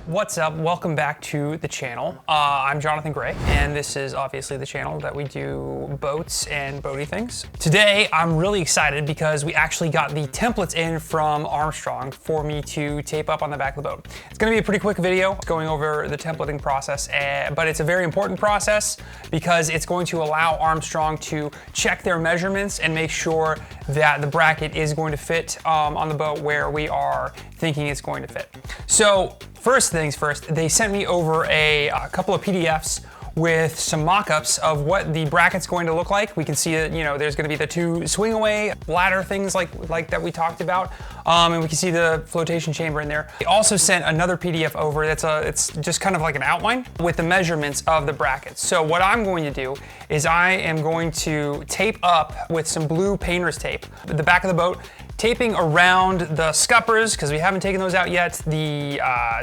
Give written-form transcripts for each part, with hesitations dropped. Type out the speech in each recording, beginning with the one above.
What's up? Welcome back to the channel. I'm Jonathan Gray, and this is obviously the channel that we do boats and boaty things. Today, I'm really excited because we actually got the templates in from Armstrong for me to tape up on the back of the boat. It's gonna be a pretty quick video going over the templating process, but it's a very important process because it's going to allow Armstrong to check their measurements and make sure that the bracket is going to fit on the boat where we are thinking it's going to fit. So, first things first, they sent me over a couple of PDFs with some mock-ups of what the bracket's going to look like. We can see that, you know, there's gonna be the two swing away ladder things like that we talked about. And we can see the flotation chamber in there. They also sent another PDF over it's just kind of like an outline with the measurements of the brackets. So what I'm going to do is I am going to tape up with some blue painter's tape the back of the boat, taping around the scuppers, because we haven't taken those out yet. The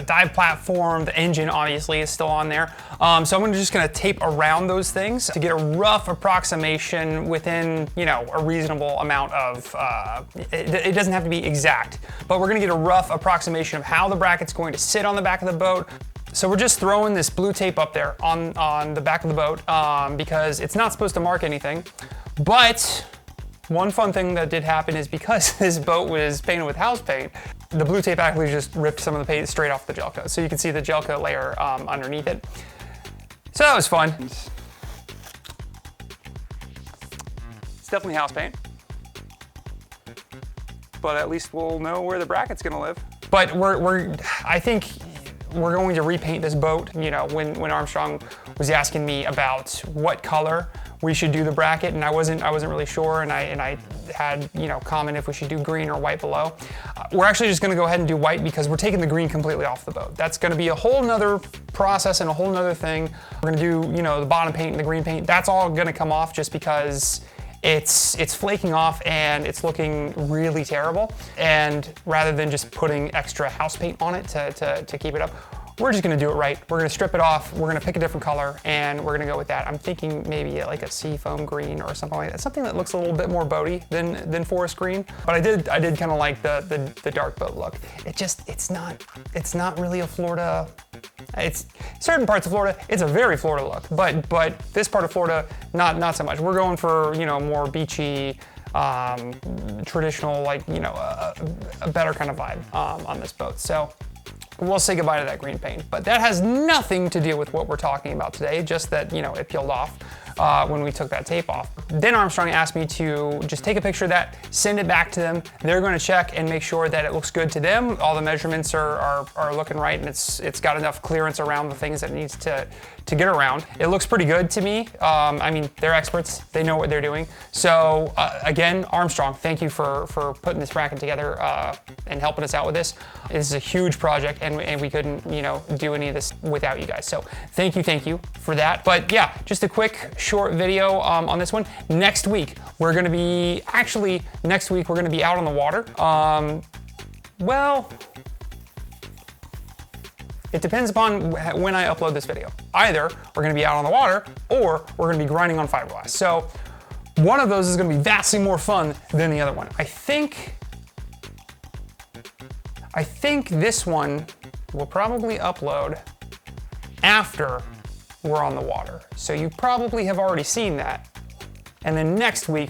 dive platform, the engine obviously is still on there. So I'm just gonna tape around those things to get a rough approximation within, you know, a reasonable amount of, it doesn't have to be exact, but we're gonna get a rough approximation of how the bracket's going to sit on the back of the boat. So we're just throwing this blue tape up there on the back of the boat because it's not supposed to mark anything, but one fun thing that did happen is because this boat was painted with house paint, the blue tape actually just ripped some of the paint straight off the gel coat. So you can see the gel coat layer underneath it. So that was fun. It's definitely house paint, but at least we'll know where the bracket's gonna live. But I think we're going to repaint this boat. You know, when Armstrong was asking me about what color we should do the bracket, and I wasn't really sure, and I had, you know, comment if we should do green or white below. We're actually just gonna go ahead and do white because we're taking the green completely off the boat. That's gonna be a whole nother process and a whole nother thing. We're gonna do, you know, the bottom paint and the green paint. That's all gonna come off just because it's flaking off and it's looking really terrible. And rather than just putting extra house paint on it to keep it up, we're just gonna do it right. We're gonna strip it off, we're gonna pick a different color, and we're gonna go with that. I'm thinking maybe like a seafoam green or something like that. Something that looks a little bit more boaty than forest green. But I did kind of like the dark boat look. It's not really a Florida. It's certain parts of Florida, it's a very Florida look, but this part of Florida, not so much. We're going for, you know, more beachy, traditional, like, you know, a better kind of vibe on this boat. So we'll say goodbye to that green paint, but that has nothing to do with what we're talking about today, just that, you know, it peeled off when we took that tape off. Then Armstrong asked me to just take a picture of that, send it back to them. They're going to check and make sure that it looks good to them. All the measurements are looking right, and it's got enough clearance around the things that it needs to get around. It looks pretty good to me. I mean, they're experts. They know what they're doing. So again, Armstrong, thank you for putting this bracket together and helping us out with this. This is a huge project, and we couldn't, you know, do any of this without you guys. So thank you for that. But yeah, just a quick short video on this one. Next week we're going to be out on the water. Well, it depends upon when I upload this video. Either we're going to be out on the water or we're going to be grinding on fiberglass. So one of those is going to be vastly more fun than the other one. I think this one will probably upload after we're on the water. So you probably have already seen that. And then next week,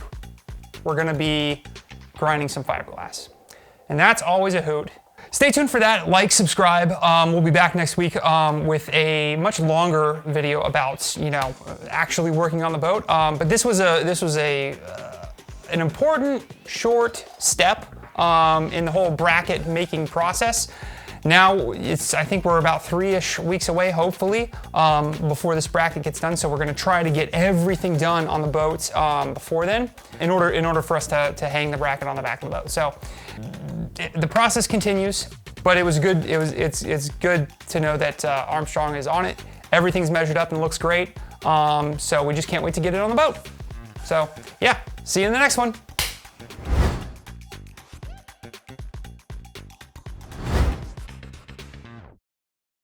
we're gonna be grinding some fiberglass. And that's always a hoot. Stay tuned for that, like, subscribe. We'll be back next week with a much longer video about, you know, actually working on the boat. But this was an important short step in the whole bracket making process. Now I think we're about 3-ish weeks away, hopefully, before this bracket gets done. So we're gonna try to get everything done on the boat before then, in order for us to hang the bracket on the back of the boat. So the process continues, but it was good. It's good to know that Armstrong is on it. Everything's measured up and looks great. So we just can't wait to get it on the boat. So yeah, see you in the next one.